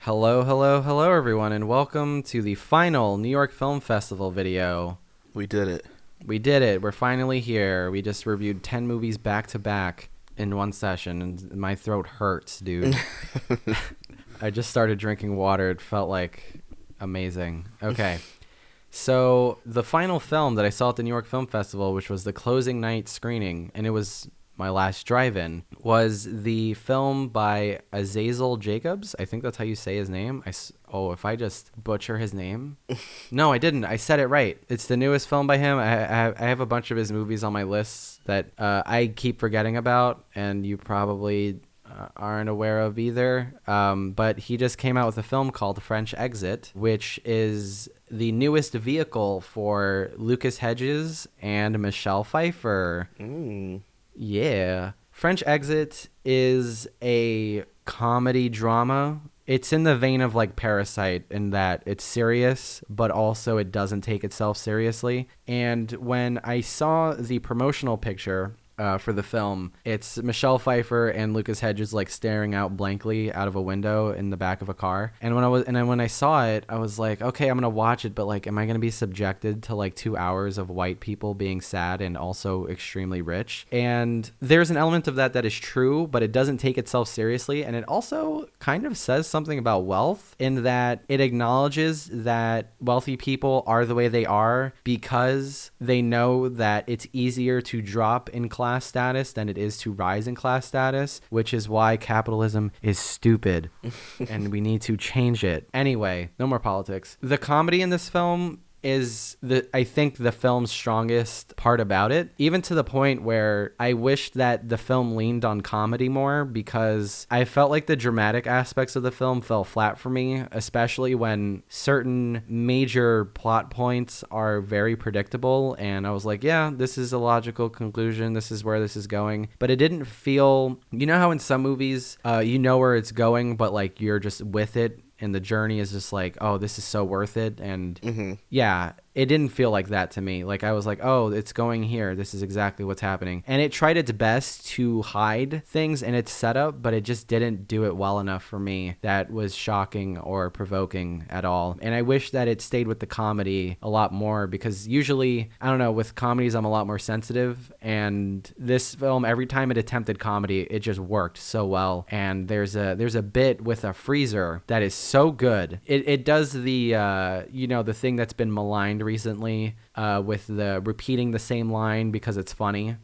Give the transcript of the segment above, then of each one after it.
Hello, hello, hello, everyone, and welcome to the final New York Film Festival video. We did it. We did it. We're finally here. We just reviewed 10 movies back to back in one session, and my throat hurts, dude. I just started drinking water. It felt like amazing. Okay. So the final film that I saw at the New York Film Festival, which was the closing night screening, and it was my last drive-in, was the film by Azazel Jacobs. I think that's how you say his name. If I just butcher his name. No, I didn't. I said it right. It's the newest film by him. I have a bunch of his movies on my list that I keep forgetting about, and you probably aren't aware of either. But he just came out with a film called French Exit, which is the newest vehicle for Lucas Hedges and Michelle Pfeiffer. Yeah. French Exit is a comedy drama. It's in the vein of like Parasite in that it's serious, but also it doesn't take itself seriously. And when I saw the promotional picture for the film, it's Michelle Pfeiffer and Lucas Hedges like staring out blankly out of a window in the back of a car. And when I saw it, I was like, okay, I'm gonna watch it, but like, am I gonna be subjected to like 2 hours of white people being sad and also extremely rich? And there's an element of that is true, but it doesn't take itself seriously, and it also kind of says something about wealth in that it acknowledges that wealthy people are the way they are because they know that it's easier to drop in class status than it is to rise in class status, which is why capitalism is stupid and we need to change it. Anyway, no more politics. The comedy in this film is I think the film's strongest part about it, even to the point where I wish that the film leaned on comedy more, because I felt like the dramatic aspects of the film fell flat for me, especially when certain major plot points are very predictable, and I was like, yeah, this is a logical conclusion, this is where this is going, but it didn't feel, you know how in some movies you know where it's going, but like you're just with it and the journey is just like, oh, this is so worth it. And yeah, it didn't feel like that to me. Like I was like, oh, it's going here. This is exactly what's happening. And it tried its best to hide things in its setup, but it just didn't do it well enough for me. That was shocking or provoking at all. And I wish that it stayed with the comedy a lot more, because usually, I don't know, with comedies, I'm a lot more sensitive. And this film, every time it attempted comedy, it just worked so well. And there's a bit with a freezer that is so good. It does the, the thing that's been maligned recently with the repeating the same line because it's funny.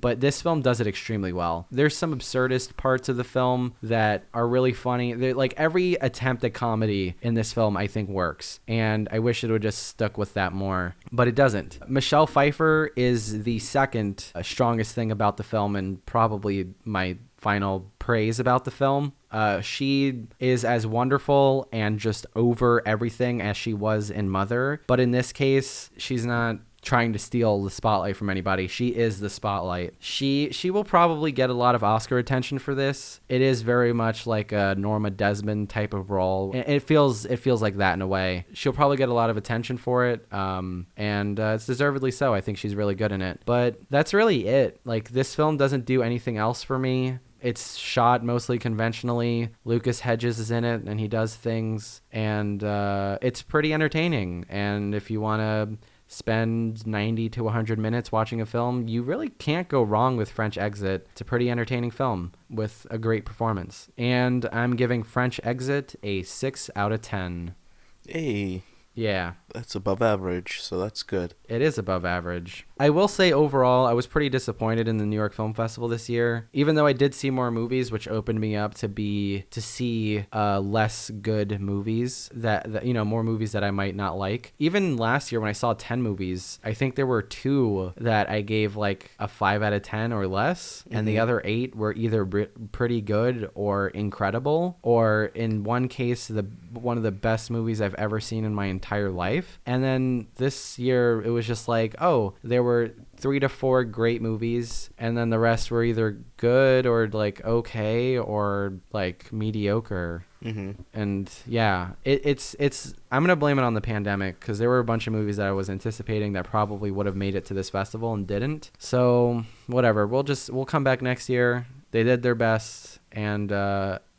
But this film does it extremely well. There's some absurdist parts of the film that are really funny. Like every attempt at comedy in this film I think works, and I wish it would just stuck with that more, but it doesn't. Michelle Pfeiffer is the second strongest thing about the film, and probably my final praise about the film. She is as wonderful and just over everything as she was in Mother, but in this case, she's not trying to steal the spotlight from anybody. She is the spotlight. She will probably get a lot of Oscar attention for this. It is very much like a Norma Desmond type of role. It feels like that in a way. She'll probably get a lot of attention for it, and it's deservedly so. I think she's really good in it. But that's really it. Like, this film doesn't do anything else for me. It's shot mostly conventionally. Lucas Hedges is in it, and he does things, and it's pretty entertaining. And if you want to spend 90 to 100 minutes watching a film, you really can't go wrong with French Exit. It's a pretty entertaining film with a great performance. And I'm giving French Exit a 6 out of 10. Hey, Yeah. that's above average, so that's good. It is above average. I will say overall, I was pretty disappointed in the New York Film Festival this year, even though I did see more movies, which opened me up to see less good movies that more movies that I might not like. Even last year when I saw 10 movies, I think there were 2 that I gave like a 5 out of 10 or less, and the other 8 were either pretty good or incredible, or in one case, one of the best movies I've ever seen in my entire life. And then this year, it was just like, oh, there were 3 to 4 great movies, and then the rest were either good or like okay or like mediocre. And yeah, it's I'm gonna blame it on the pandemic, because there were a bunch of movies that I was anticipating that probably would have made it to this festival and didn't. So whatever, we'll come back next year. They did their best, and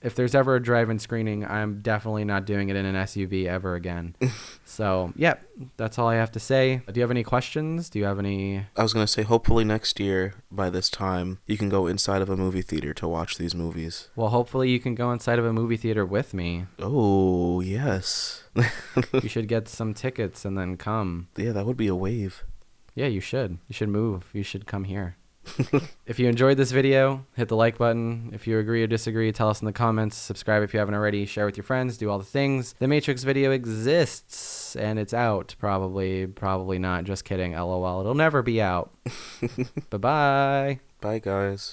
if there's ever a drive-in screening, I'm definitely not doing it in an SUV ever again. So, yeah, that's all I have to say. Do you have any questions? Do you have any... I was going to say, hopefully next year, by this time, you can go inside of a movie theater to watch these movies. Well, hopefully you can go inside of a movie theater with me. Oh, yes. You should get some tickets and then come. Yeah, that would be a wave. Yeah, you should. You should move. You should come here. If you enjoyed this video, hit the like button. If you agree or disagree, tell us in the comments. Subscribe if you haven't already. Share with your friends. Do all the things. The Matrix video exists, and it's out. Probably not. Just kidding. LOL. It'll never be out. Bye-bye. Bye, guys.